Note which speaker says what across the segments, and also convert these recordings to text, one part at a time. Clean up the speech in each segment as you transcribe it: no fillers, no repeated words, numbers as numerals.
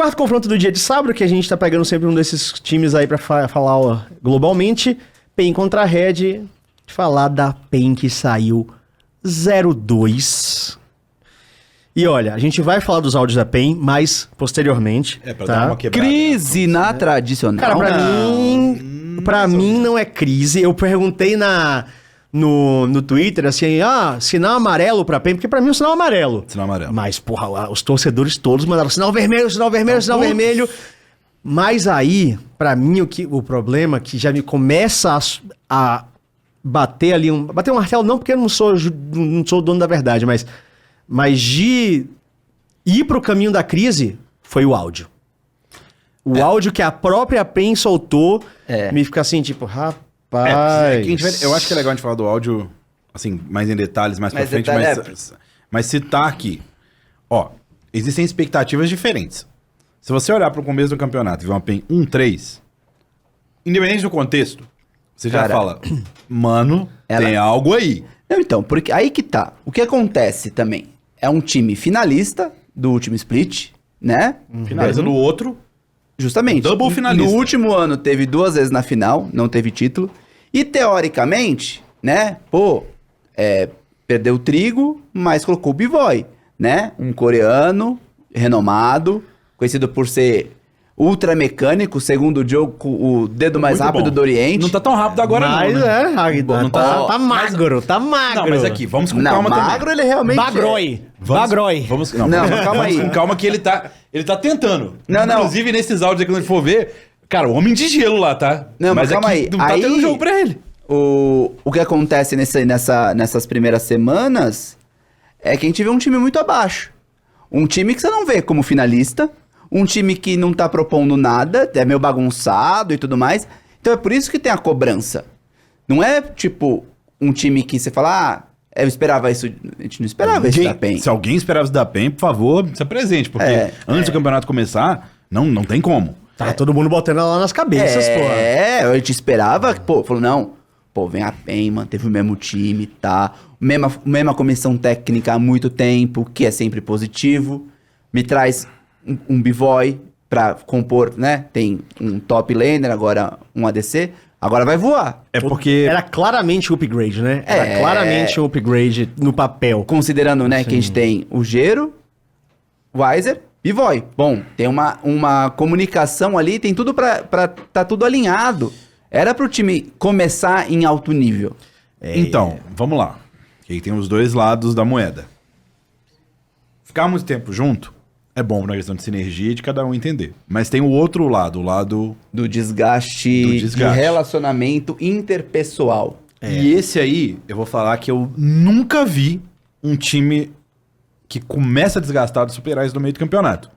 Speaker 1: quarto confronto do dia de sábado, que a gente tá pegando sempre um desses times aí pra falar ó, globalmente. PEN contra Red. Falar da PEN que saiu 0-2. E olha, a gente vai falar dos áudios da PEN mais posteriormente.
Speaker 2: Pra
Speaker 1: tá?
Speaker 2: dar uma quebrada.
Speaker 3: Crise na tradicional.
Speaker 1: Cara, pra mim não é crise. Eu perguntei no Twitter, assim, sinal amarelo pra PEN, porque pra mim é um sinal amarelo.
Speaker 2: Sinal amarelo.
Speaker 1: Mas, porra, os torcedores todos mandaram sinal vermelho, sinal vermelho, sinal vermelho. Mas aí, pra mim, o problema que já me começa a bater ali bater um martelo, não porque eu não sou o dono da verdade, mas de ir pro caminho da crise foi o áudio. O áudio que a própria PEN soltou me fica assim, tipo, rapaz...
Speaker 2: eu acho que é legal a gente falar do áudio, assim, mais em detalhes, mais pra frente, mas citar aqui. Ó, existem expectativas diferentes. Se você olhar pro começo do campeonato e ver uma PEN 1-3, independente do contexto, você já fala, mano, tem algo aí.
Speaker 3: Não, então, porque aí que tá. O que acontece também? É um time finalista do último split, né?
Speaker 2: Finaliza no outro.
Speaker 3: Justamente.
Speaker 2: Double finalista.
Speaker 3: No último ano teve 2 vezes na final, não teve título. E teoricamente, né? Perdeu o Trigo, mas colocou o B-Boy, né? Um coreano renomado, conhecido por ser ultra mecânico, segundo o jogo, o dedo mais
Speaker 2: Muito
Speaker 3: rápido
Speaker 2: bom.
Speaker 3: do Oriente.
Speaker 2: Não tá tão rápido agora
Speaker 1: Mas
Speaker 2: não, né?
Speaker 1: não tá magro, tá magro.
Speaker 2: Não, mas aqui, vamos com
Speaker 3: Não,
Speaker 2: calma
Speaker 3: magro
Speaker 2: também.
Speaker 3: ele realmente
Speaker 1: Bagroi.
Speaker 2: Vamos
Speaker 3: calma aí.
Speaker 2: com calma que ele tá tentando.
Speaker 3: Não.
Speaker 2: Inclusive, nesses áudios aqui, quando a gente for ver, cara, o homem de gelo lá, tá?
Speaker 3: Não, mas calma
Speaker 2: aqui
Speaker 3: aí.
Speaker 2: Não tá
Speaker 3: Aí-
Speaker 2: tendo jogo pra ele.
Speaker 3: O que acontece nessas primeiras semanas é que a gente vê um time muito abaixo. Um time que você não vê como finalista, um time que não tá propondo nada, é meio bagunçado e tudo mais. Então é por isso que tem a cobrança. Não é tipo um time que você fala, eu esperava isso. A gente não esperava isso da PEN.
Speaker 2: Se alguém esperava isso da PEN, por favor, se apresente, porque antes do campeonato começar, não tem como.
Speaker 1: Tá todo mundo botando ela nas cabeças, pô.
Speaker 3: A gente esperava, falou, não, vem a PEN, manteve o mesmo time, tá? Mesma comissão técnica há muito tempo, que é sempre positivo. Me traz um B-Boy pra compor, né? Tem um top laner, agora um ADC. Agora vai voar.
Speaker 2: É porque...
Speaker 1: Era claramente um upgrade, né? Era claramente um upgrade no papel.
Speaker 3: Considerando, né, que a gente tem o Gero, Weiser, B-Boy. Bom, tem uma comunicação ali, tem tudo pra tá tudo alinhado. Era pro time começar em alto nível.
Speaker 2: Então, vamos lá. Que aí tem os dois lados da moeda. Ficar muito tempo junto é bom na questão de sinergia e de cada um entender. Mas tem o outro lado, o lado...
Speaker 3: Do desgaste, de relacionamento interpessoal.
Speaker 2: E esse aí, eu vou falar que eu nunca vi um time que começa desgastado superar isso no meio do campeonato.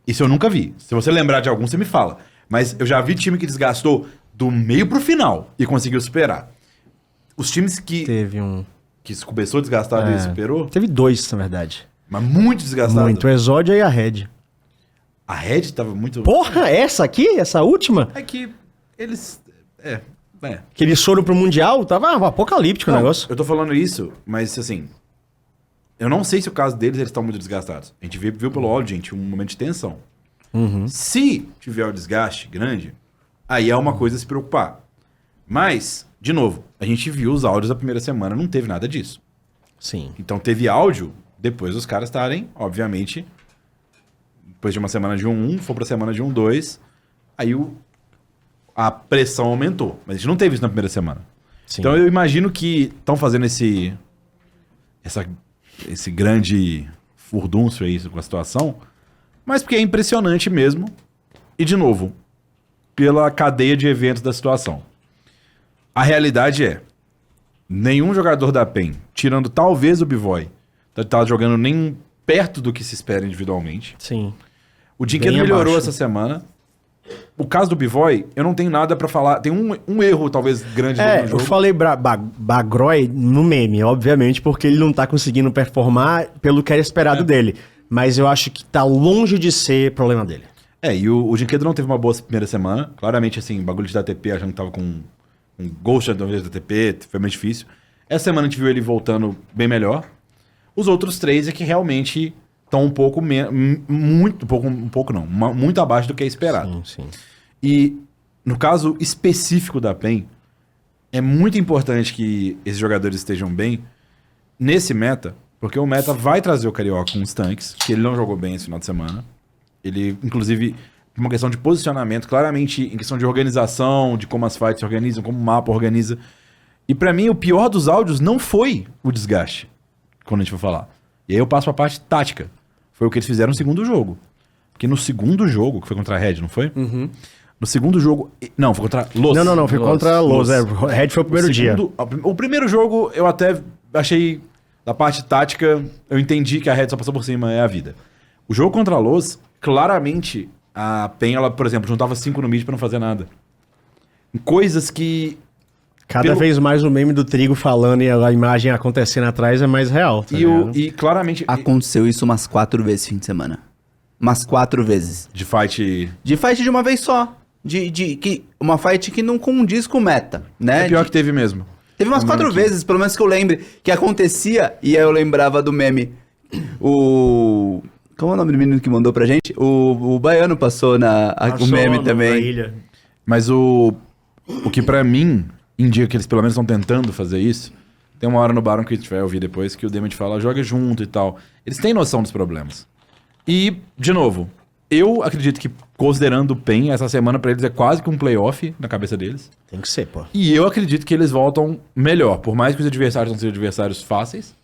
Speaker 2: Isso eu nunca vi. Se você lembrar de algum, você me fala. Mas eu já vi time que desgastou do meio pro final e conseguiu superar. Os times que começou desgastado e superou,
Speaker 1: Teve 2, na verdade.
Speaker 2: mas muito desgastado.
Speaker 1: Muito. O Exódia e a Red.
Speaker 2: A Red tava muito...
Speaker 1: Porra, essa aqui? Essa última?
Speaker 2: É que eles...
Speaker 1: Que eles foram pro Mundial? Tava apocalíptico o
Speaker 2: Não,
Speaker 1: negócio.
Speaker 2: eu tô falando isso, mas assim... Eu não sei se o caso deles, eles estão muito desgastados. A gente viu pelo áudio, gente, um momento de tensão. Se tiver o desgaste grande, aí é uma coisa a se preocupar. Mas, de novo, a gente viu os áudios da primeira semana, não teve nada disso.
Speaker 1: Sim.
Speaker 2: Então teve áudio, depois os caras estarem, obviamente, depois de uma semana de 1-1, for pra semana de 1-2, aí a pressão aumentou. Mas a gente não teve isso na primeira semana.
Speaker 1: Sim.
Speaker 2: Então eu imagino que estão fazendo esse grande furdúncio aí com a situação, mas porque é impressionante mesmo. E, de novo, pela cadeia de eventos da situação. A realidade é, nenhum jogador da PEN, tirando talvez o B-Boy, tá jogando nem perto do que se espera individualmente.
Speaker 1: Sim.
Speaker 2: O Dinquedo
Speaker 1: Bem
Speaker 2: melhorou
Speaker 1: abaixo.
Speaker 2: essa semana. O caso do B-Boy, eu não tenho nada pra falar. Tem um erro, talvez, grande no
Speaker 1: Eu
Speaker 2: jogo.
Speaker 1: falei Bagroi no meme, obviamente, porque ele não tá conseguindo performar pelo que era esperado dele. Mas eu acho que tá longe de ser problema dele.
Speaker 2: E o Dinquedo não teve uma boa primeira semana. Claramente, assim, bagulho de dar TP, achando que tava com um Ghost da TP, foi mais difícil. Essa semana a gente viu ele voltando bem melhor. Os outros 3 é que realmente estão um pouco muito abaixo do que é esperado.
Speaker 1: Sim, sim.
Speaker 2: E no caso específico da PEN, é muito importante que esses jogadores estejam bem nesse meta, porque o meta vai trazer o Carioca com os tanques, que ele não jogou bem esse final de semana. Ele, inclusive, uma questão de posicionamento, claramente em questão de organização, de como as fights se organizam, como o mapa organiza. E pra mim, o pior dos áudios não foi o desgaste, quando a gente for falar. E aí eu passo pra parte tática. Foi o que eles fizeram no segundo jogo. Porque no segundo jogo, que foi contra a Red, não foi?
Speaker 1: Uhum.
Speaker 2: No segundo jogo... Não, foi contra Los.
Speaker 1: Não, foi contra Los. Red foi o primeiro dia.
Speaker 2: O primeiro jogo, eu até achei... Da parte tática, eu entendi que a Red só passou por cima, é a vida. O jogo contra a Los, claramente, a PEN, ela, por exemplo, juntava 5 no mid pra não fazer nada. Coisas que...
Speaker 1: Cada vez mais o meme do Trigo falando e a imagem acontecendo atrás é mais real. Tá
Speaker 2: e claramente...
Speaker 3: Aconteceu isso umas 4 vezes fim de semana. Umas 4 vezes.
Speaker 2: De fight...
Speaker 3: De fight de uma vez só. Uma fight que não condiz com o meta, né?
Speaker 2: É pior que teve mesmo.
Speaker 3: Teve umas 4 vezes, pelo menos que eu lembre, que acontecia, e aí eu lembrava do meme. Como é o nome do menino que mandou pra gente? O Baiano passou o meme também.
Speaker 1: Ilha.
Speaker 2: Mas o que pra mim indica que eles pelo menos estão tentando fazer isso, tem uma hora no Baron que a gente vai ouvir depois que o Damage fala, joga junto e tal. Eles têm noção dos problemas. E, de novo, eu acredito que, considerando o PEN, essa semana pra eles é quase que um playoff na cabeça deles.
Speaker 1: Tem que ser, pô.
Speaker 2: E eu acredito que eles voltam melhor. Por mais que os adversários não sejam adversários fáceis.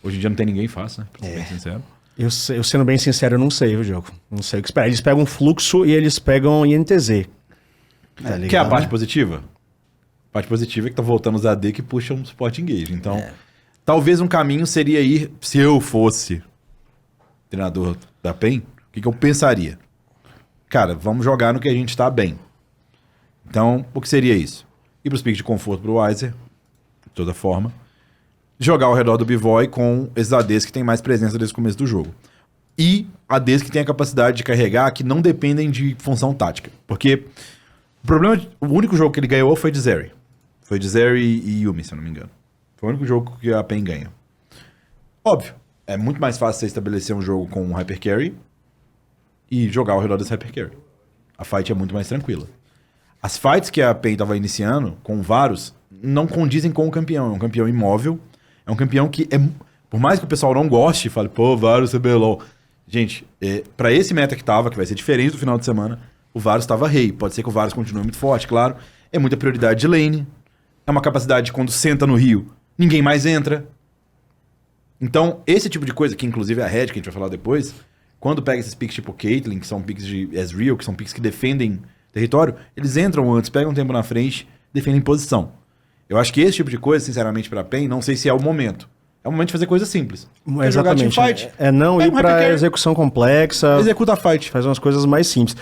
Speaker 2: Hoje em dia não tem ninguém fácil, né? Pra ser bem sincero.
Speaker 1: Eu sendo bem sincero, eu não sei o jogo. Não sei o que esperar. Eles pegam fluxo e eles pegam INTZ. Tá ligado?
Speaker 2: Que é a parte positiva? A parte positiva é que tá voltando os AD que puxam suporte engage. Então, talvez um caminho seria ir... Se eu fosse treinador da PEN, o que eu pensaria? Cara, vamos jogar no que a gente tá bem. Então, o que seria isso? Ir pros piques de conforto pro Weiser, de toda forma. Jogar ao redor do B-Boy com esses ADs que tem mais presença desde o começo do jogo. E ADs que tem a capacidade de carregar que não dependem de função tática. Porque o único jogo que ele ganhou foi de Zeri. Foi de Zeri e Yumi, se eu não me engano. Foi o único jogo que a PEN ganha. Óbvio, é muito mais fácil você estabelecer um jogo com um Hypercarry e jogar ao redor desse Hypercarry. A fight é muito mais tranquila. As fights que a PEN estava iniciando, com Varus, não condizem com o campeão. É um campeão imóvel. É um campeão que, por mais que o pessoal não goste, fale, pô, Varus é CBLOL. Gente, pra esse meta que tava, que vai ser diferente do final de semana, o Varus tava rei. Pode ser que o Varus continue muito forte, claro. É muita prioridade de lane. É uma capacidade de quando senta no rio, ninguém mais entra. Então, esse tipo de coisa, que inclusive é a Red, que a gente vai falar depois, quando pega esses picks tipo Caitlyn, que são picks de Ezreal, que são picks que defendem território, eles entram antes, pegam um tempo na frente, defendem posição. Eu acho que esse tipo de coisa, sinceramente, pra PEN, não sei se é o momento. É o momento de fazer coisa simples.
Speaker 1: Exatamente.
Speaker 2: Jogar teamfight.
Speaker 1: Não ir pra execução complexa.
Speaker 2: Executa a fight.
Speaker 1: Faz umas coisas mais simples.